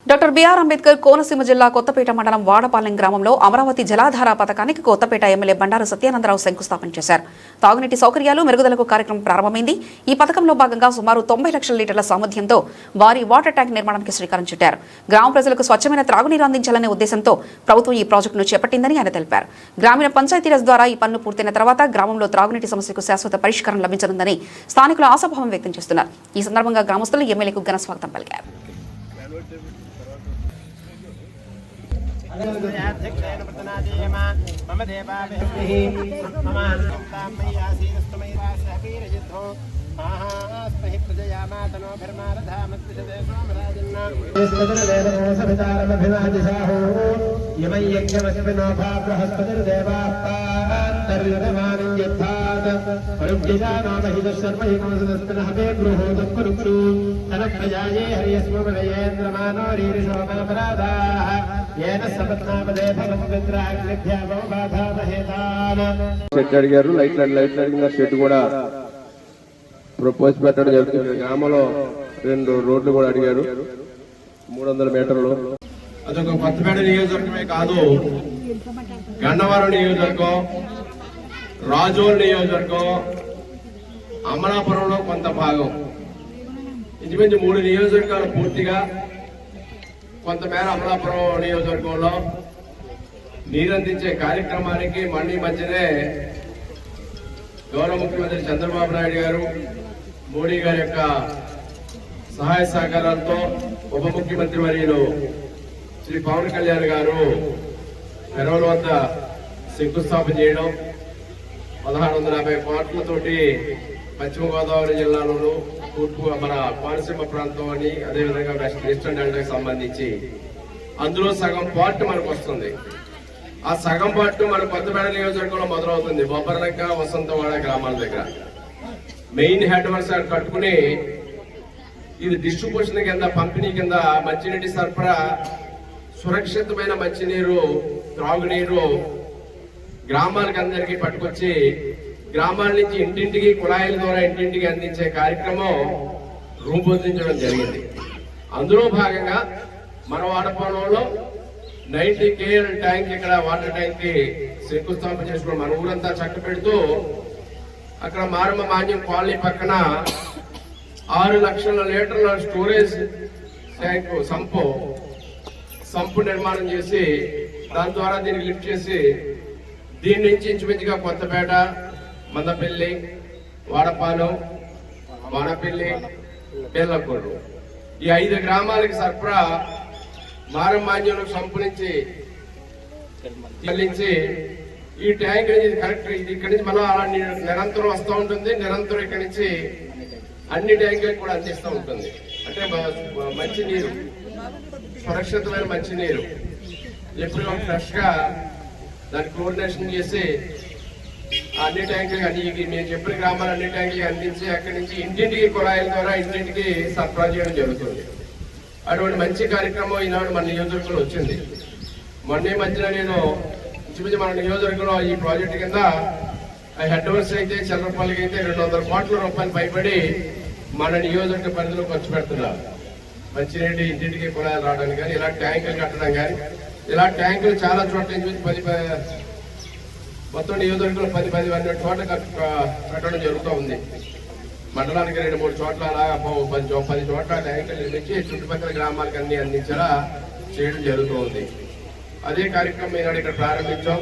Doctor BR Ambedkar Konaseema జిల్లా కొత్తపేట మండలం వాడపాలెం గ్రామంలో అమరావతి జలాధార పథకానికి కొత్తపేట ఎమ్మెల్యే బండారు సత్యానందరావు శంకుస్థాపన చేశారు. తాగునీటి సౌకర్యాలు మెరుగుదలకు కార్యక్రమం ప్రారంభమైంది. ఈ పథకంలో భాగంగా సుమారు 90 లక్షల లీటర్ల సామర్థ్యంతో భారీ వాటర్ ట్యాంక్ నిర్మాణానికి శ్రీకారం చుట్టారు. గ్రామ ప్రజలకు స్వచ్ఛమైన త్రాగునీరు అందించాలనే ఉద్దేశంతో ప్రభుత్వం ఈ ప్రాజెక్టును చేపట్టిందని ఆయన తెలిపారు. గ్రామీణ పంచాయతీరాజ్ ద్వారా ఈ పనులు పూర్తయిన తర్వాత గ్రామంలో త్రాగునీటి సమస్యకు శాశ్వత పరిష్కారం లభించనుందని స్థానికులు ఆశాభావం వ్యక్తం చేస్తున్నారు. ఈ సందర్భంగా గ్రామస్తులు ఎమ్మెల్యేకు ఘన స్వాగతం పలికారు. मम देवाभिः मम मय्यासीनस्तमैरासहवीरजिद्धो आहास्महि प्रजयामातनोभिर्मारधामद्विषदे सोमराजिन्नाभिधारमभिवादिशाहो यमय्यज्ञमस्मिनो भाबृहस्पतिर्देवाप्तान्तर्यमानं यत्थात् परुज्यजानामहितशर्महिमोसदस्मिनः मे गृहोदं कुरुक्षु तनप्रजाये हरियस्ममनयेन्द्रमानो रीरिषोमापराधाः येन सपत्नापदे भवद्विद्राग्निभ्यावो बाधामहेतान् షెడ్ అడిగారు. లైట్లు అడిగిన షెడ్ కూడా ప్రపోజ్ పెట్టడం జరుగుతుంది. గ్రామంలో 2 రోడ్లు కూడా అడిగారు. 300 మీటర్లు. అదొక కొత్తపేట నియోజకవర్గమే కాదు, గన్నవరం నియోజకవర్గం, రాజోల్ నియోజకవర్గం, అమలాపురంలో కొంత భాగం, ఇంచుమించు 3 నియోజకవర్గాలు పూర్తిగా కొంతమేర అమలాపురం నియోజకవర్గంలో నీరందించే కార్యక్రమానికి మళ్ళీ మధ్యనే గౌరవ ముఖ్యమంత్రి చంద్రబాబు నాయుడు గారు, మోడీ గారి యొక్క సహాయ సహకారాలతో ఉప ముఖ్యమంత్రి వర్యులు శ్రీ పవన్ కళ్యాణ్ గారు పెరవల వద్ద శంకుస్థాపన చేయడం, 1650 కోట్లతోటి పశ్చిమ గోదావరి జిల్లాలోను తూర్పు మన కోనసీమ ప్రాంతం అని, అదేవిధంగా వెస్టర్న్ డెల్టాకి సంబంధించి అందులో సగం పార్ట్ మనకు వస్తుంది. ఆ సగం పార్ట్ మన కొత్తపేట నియోజకవర్గంలో మొదలవుతుంది. బొబ్బర్లెక్క, వసంతవాడ గ్రామాల దగ్గర మెయిన్ హెడ్ వర్క్స్ కట్టుకుని ఇది డిస్ట్రిబ్యూషన్ కింద, పంపిణీ కింద మంచినీటి సరఫరా, సురక్షితమైన మంచినీరు, త్రాగునీరు గ్రామాలకు అందరికీ పట్టుకొచ్చి గ్రామాల నుంచి ఇంటింటికి కుళాయిల ద్వారా ఇంటింటికి అందించే కార్యక్రమం రూపొందించడం జరిగింది. అందులో భాగంగా మన వాడపాలెంలో 90 KL ట్యాంక్, ఇక్కడ వాటర్ ట్యాంక్ కి శంకుస్థాపన చేసుకున్నాం. మన ఊరంతా చక్క పెడుతూ అక్కడ మారమ్మ మాన్యం కాలనీ పక్కన 6 లక్షల లీటర్ల స్టోరేజ్ ట్యాంక్ సంపు నిర్మాణం చేసి దాని ద్వారా దీనికి లిఫ్ట్ చేసి దీని నుంచి ఇంచుమించుగా కొత్తపేట, మందపల్లి, వాడపాలెం, వానపల్లి, బేలకూరు ఈ 5 గ్రామాలకి సరఫరా మారమాన్యంలో సంపు నుంచి చెల్లించి ఈ ట్యాంక్ నుంచి కరెక్ట్ ఇక్కడి నుంచి మనం అలా నిరంతరం వస్తూ ఉంటుంది. నిరంతరం ఇక్కడి నుంచి అన్ని ట్యాంకులకు కూడా అందిస్తూ ఉంటుంది. అంటే మంచి నీరు, సురక్షితమైన మంచి నీరు ఎప్పుడు ఫ్రెష్ గా దాన్ని కోఆర్డినేషన్ చేసి అన్ని ట్యాంకులు మేము చెప్పిన గ్రామాలు అన్ని ట్యాంకులు అందించి అక్కడి నుంచి ఇంటింటికి కుళాయిల ద్వారా ఇంటింటికి సరఫరా చేయడం జరుగుతుంది. అటువంటి మంచి కార్యక్రమం ఈనాడు మన నియోజకవర్గంలో వచ్చింది. మొన్న మధ్యన నేను ఇంచుమించు మన నియోజకవర్గంలో ఈ ప్రాజెక్టు కింద హెడ్ వర్క్స్ అయితే చంద్రపాలకి అయితే 200 కోట్ల రూపాయలు పైబడి మన నియోజకవర్గ పరిధిలో ఖర్చు పెడుతున్నారు. మంచినీటి ఇంటింటికి కుళాయిలు రావడానికి కానీ, ఇలా ట్యాంకులు కట్టడం కానీ, ఇలా ట్యాంకులు చాలా చోట్ల మొత్తం నియోజకవర్గంలో 10 చోట్ల కట్టడం జరుగుతూ ఉంది. మండలానికి 2-3 చోట్ల అలాగా 10 చోట్ల ట్యాంకులు నిర్మించి చుట్టుపక్కల గ్రామాలకు అన్ని అందించేలా చేయడం జరుగుతూ ఉంది. అదే కార్యక్రమం ఈనాడు ఇక్కడ ప్రారంభించాం.